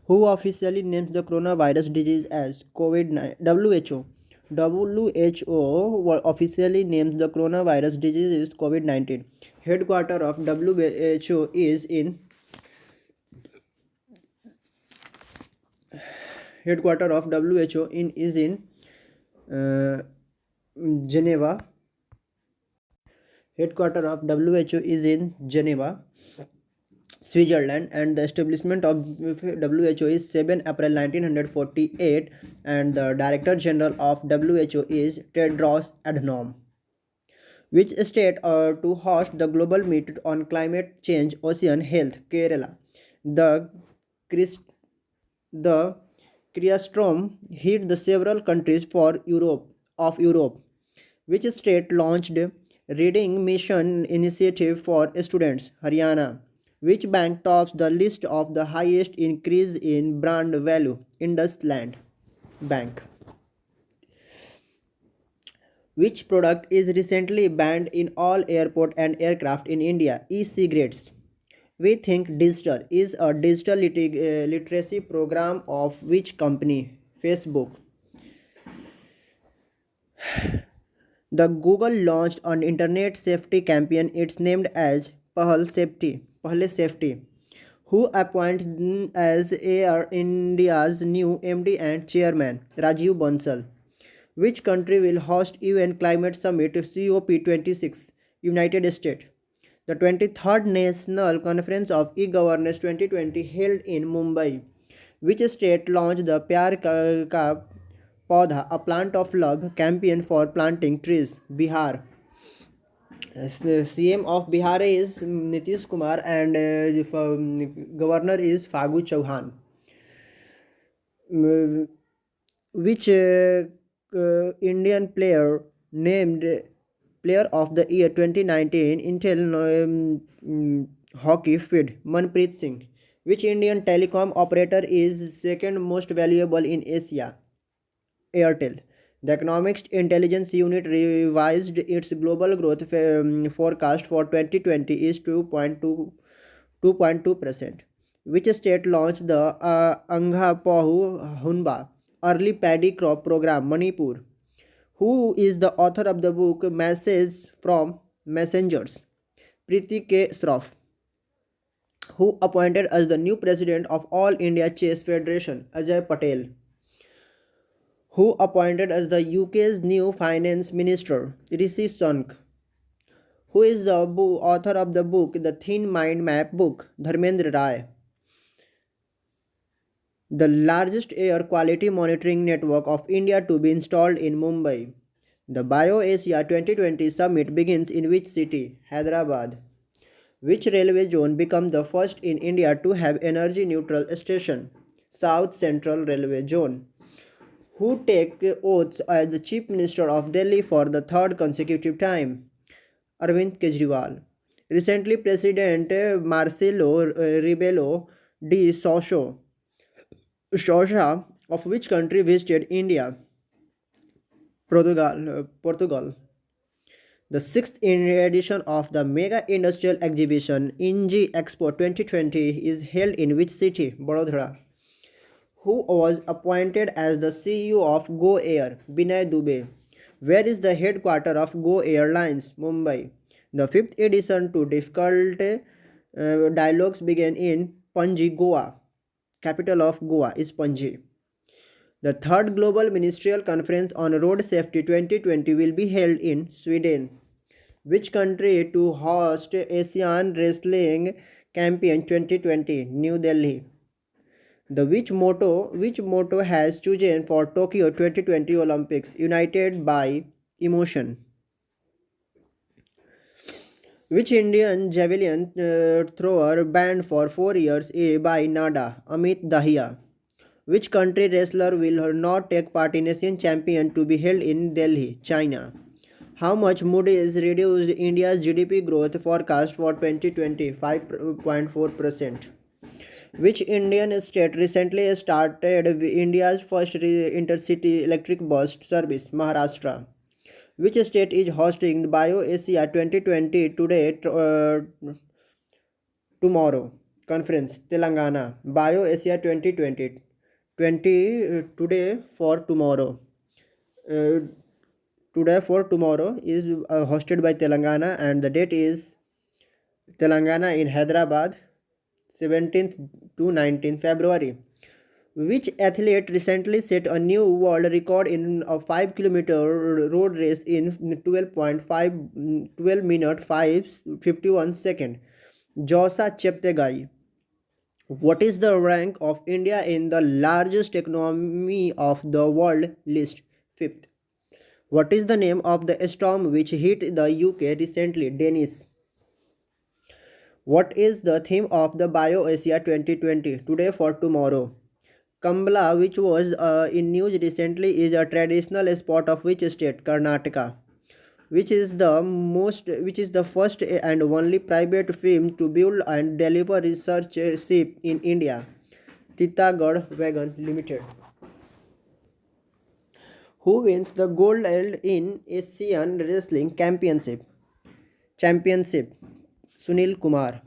Who officially names the coronavirus disease as COVID-19? WHO officially names the coronavirus disease as COVID-19. Headquarter of WHO is in Headquarter of WHO is in uh, Geneva. Headquarter of WHO is in Geneva, Switzerland, and the establishment of WHO is 7 April 1948, and the Director General of WHO is Tedros Adhanom. Which state to host the global meet on climate change, ocean health? Kerala. The Christ, the Kriastrom hit the several countries for Europe. Which state launched reading mission initiative for students? Haryana. Which bank tops the list of the highest increase in brand value? IndusLand Bank. Which product is recently banned in all airport and aircraft in India? E-cigarettes. We Think Digital is a digital literacy program of which company? Facebook. The Google launched an internet safety campaign. It's named as Pahle Safety. Who appoints as Air India's new MD and chairman? Rajiv Bansal. Which country will host UN Climate Summit COP26? United States. The 23rd National Conference of E-Governance 2020 held in Mumbai. Which state launched the Pyar Ka Paudha, a plant of love campaign for planting trees? Bihar. The CM of Bihar is Nitish Kumar, and Governor is Fagu Chauhan. Which Indian player named Player of the Year 2019 Intel Hockey Feed? Manpreet Singh. Which Indian telecom operator is second most valuable in Asia? Airtel. The Economic Intelligence Unit revised its global growth forecast for 2020 is 2.2%. Which state launched the Angha Pahu Hunba early paddy crop program? Manipur. Who is the author of the book Messages from Messengers? Preeti K. Sroff. Who appointed as the new president of All India Chess Federation? Ajay Patel. Who appointed as the UK's new finance minister? Rishi Sunak. Who is the author of the book The Thin Mind Map book? Dharmendra Rai. The largest air quality monitoring network of India to be installed in Mumbai. The BioAsia 2020 summit begins in which city? Hyderabad. Which railway zone becomes the first in India to have energy neutral station? South Central Railway Zone. Who take oaths as the Chief Minister of Delhi for the third consecutive time? Arvind Kejriwal. Recently, President Marcelo Rebelo de Sousa of which country visited India? Portugal. The sixth edition of the Mega Industrial Exhibition INGI Expo 2020 is held in which city? Vadodara. Who was appointed as the CEO of Go Air? Binay Dubey. Where is the headquarters of Go Airlines? Mumbai. The fifth edition to difficult dialogues began in Panji, Goa. Capital of Goa is Panji. The third Global Ministerial Conference on Road Safety 2020 will be held in Sweden. Which country to host Asian Wrestling Champion 2020? New Delhi. The which motto has chosen for Tokyo 2020 Olympics? United by Emotion. Which Indian javelin thrower banned for 4 years by NADA? Amit Dahiya. Which country wrestler will not take part in Asian Champion to be held in Delhi? China. How much Moody's reduced India's GDP growth forecast for 2020? 5.4%. Which Indian state recently started India's first intercity electric bus service? Maharashtra. Which state is hosting BioAsia 2020 tomorrow? Conference, Telangana, Bio Asia 2020, 20 today for tomorrow. Uh, Today for tomorrow is hosted by Telangana, and the date is Telangana in Hyderabad, 17th to 19th February. Which athlete recently set a new world record in a 5 kilometer road race in 12 minute 5:51 second? Josa Cheptegei. What is the rank of India in the largest economy of the world list? Fifth. What is the name of the storm which hit the UK recently? Dennis. What is the theme of the BioAsia 2020? Today for tomorrow. Kambla, which was in news recently, is a traditional sport of which state? Karnataka. Which is the first and only private firm to build and deliver research ship in India? Titagarh Wagon Limited. Who wins the gold medal in Asian Wrestling Championship? Sunil Kumar.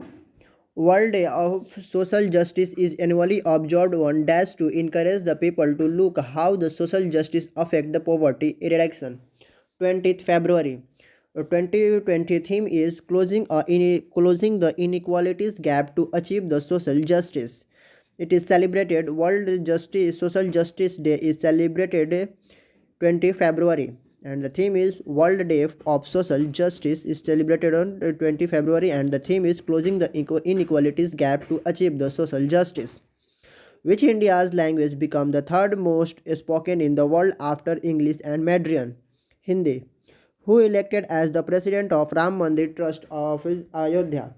World Day of Social Justice is annually observed on dash to encourage the people to look how the social justice affect the poverty reduction. 20th February. 2020 theme is closing the inequalities gap to achieve the social justice. It is celebrated World Justice Social Justice Day is celebrated 20 February, and the theme is World Day of Social Justice is celebrated on 20 February, and the theme is closing the inequalities gap to achieve the social justice. Which India's language become the third most spoken in the world after English and Mandarin? Hindi. Who elected as the president of Ram Mandir Trust of Ayodhya?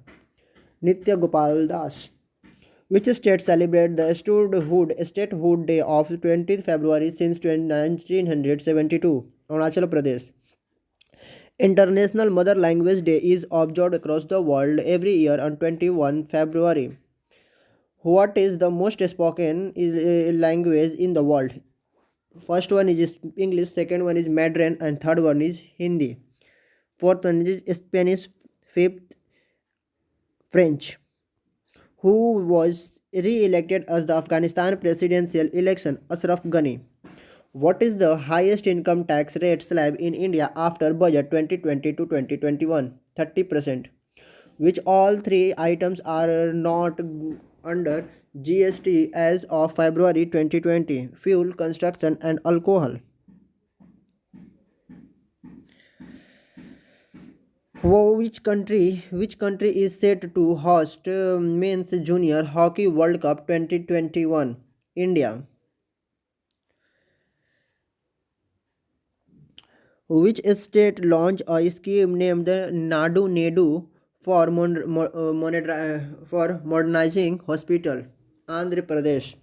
Nitya Gopal Das. Which state celebrate the Statehood Day of 20th February since 1972? Arunachal Pradesh. International Mother Language Day is observed across the world every year on 21 February. What is the most spoken language in the world? First one is English, second one is Mandarin, and third one is Hindi. Fourth one is Spanish, fifth French. Who was re-elected as the Afghanistan presidential election? Ashraf Ghani. What is the highest income tax rate slab in India after budget 2020 to 2021? 30%. Which all three items are not under GST as of February 2020? Fuel, construction, and alcohol. Which country is set to host men's junior hockey world cup 2021? India. Which state launched a scheme named Nadu Nedu for for modernizing hospital? Andhra Pradesh.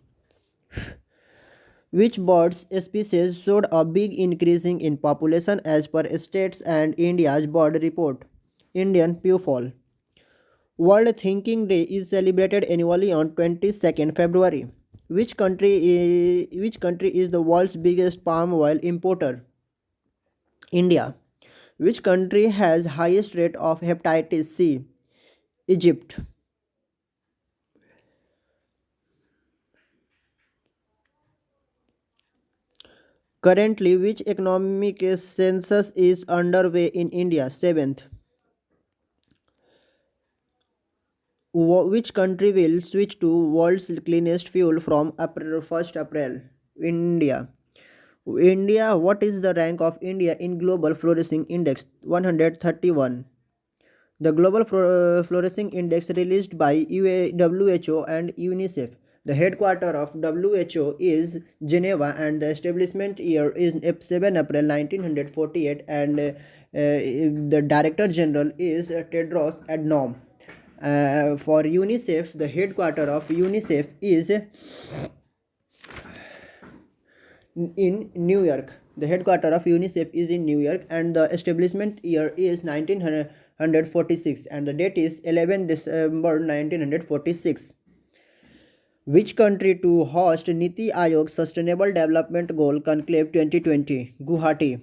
Which birds species showed a big increasing in population as per states and India's bird report? Indian Pewfall. World Thinking Day is celebrated annually on 22nd February. Which country is the world's biggest palm oil importer? India. Which country has highest rate of hepatitis C? Egypt. Currently, which economic census is underway in India? Seventh. Which country will switch to world's cleanest fuel from April 1st April? India. India, what is the rank of India in Global Flourishing Index? 131. The Global Flourishing Index released by WHO and UNICEF. The headquarters of WHO is Geneva, and the establishment year is 7 April 1948, and the Director General is Tedros Adhanom. For UNICEF, the headquarters of UNICEF is in New York. The headquarters of UNICEF is in New York, and the establishment year is 1946, and the date is 11 December 1946. Which country to host Niti Aayog Sustainable Development Goal Conclave 2020? Guwahati.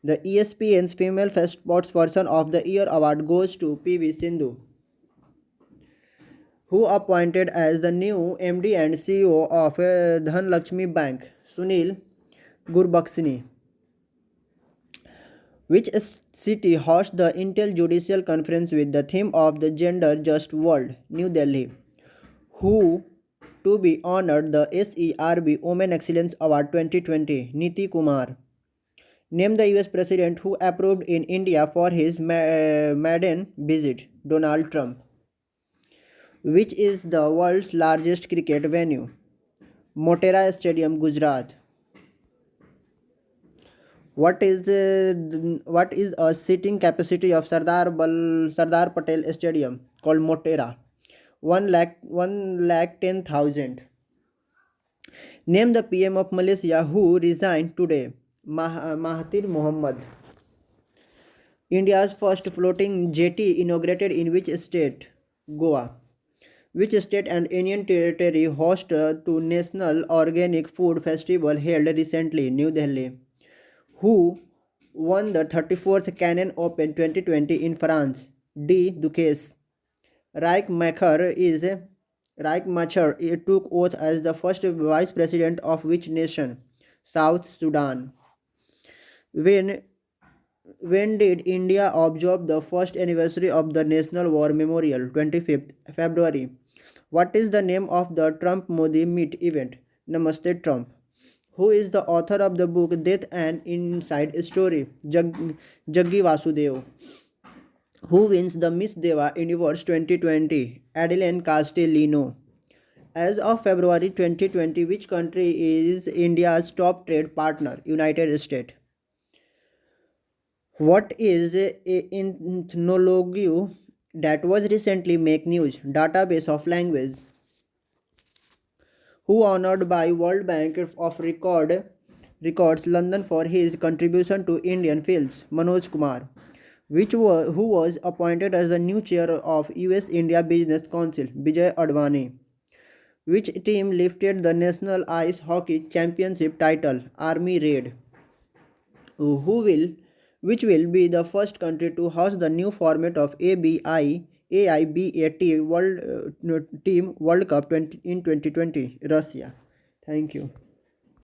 The ESPN's Female Sports Person of the Year award goes to PV Sindhu. Who appointed as the new MD and CEO of Dhanlakshmi Bank? Sunil Gurbakhshi. Which city hosts the Intel Judicial Conference with the theme of the Gender Just World? New Delhi. Who to be honored the SERB Women Excellence Award 2020? Niti Kumar. Name the US President who approved in India for his maiden visit? Donald Trump. Which is the world's largest cricket venue? Motera Stadium, Gujarat. What is a seating capacity of Sardar Patel Stadium called Motera? 1 lakh 10,000. Name the PM of Malaysia who resigned today. Mahathir Mohamad. India's first floating jetty inaugurated in which state? Goa. Which state and union territory host to National Organic Food Festival held recently? New Delhi. Who won the 34th Canon Open 2020 in France? D. Duquesne. Reich Macher took oath as the first vice president of which nation? South Sudan. When when did India observe the first anniversary of the National War Memorial? 25th February. What is the name of the Trump Modi Meet event? Namaste Trump. Who is the author of the book Death and Inside Story? Jaggi Vasudev. Who wins the Miss Deva Universe 2020? Adeline Castellino. As of February 2020, which country is India's top trade partner? United States. What is a ethnologue that was recently make news? Database of language. Who honored by World Bank of Records London for his contribution to Indian films? Manoj Kumar. Who was appointed as the new chair of US India Business Council? Vijay Advani. Which team lifted the National Ice Hockey Championship title? Army Raid. Who will which will be the first country to host the new format of AIBA World Team World Cup 20, in 2020? Russia. Thank you.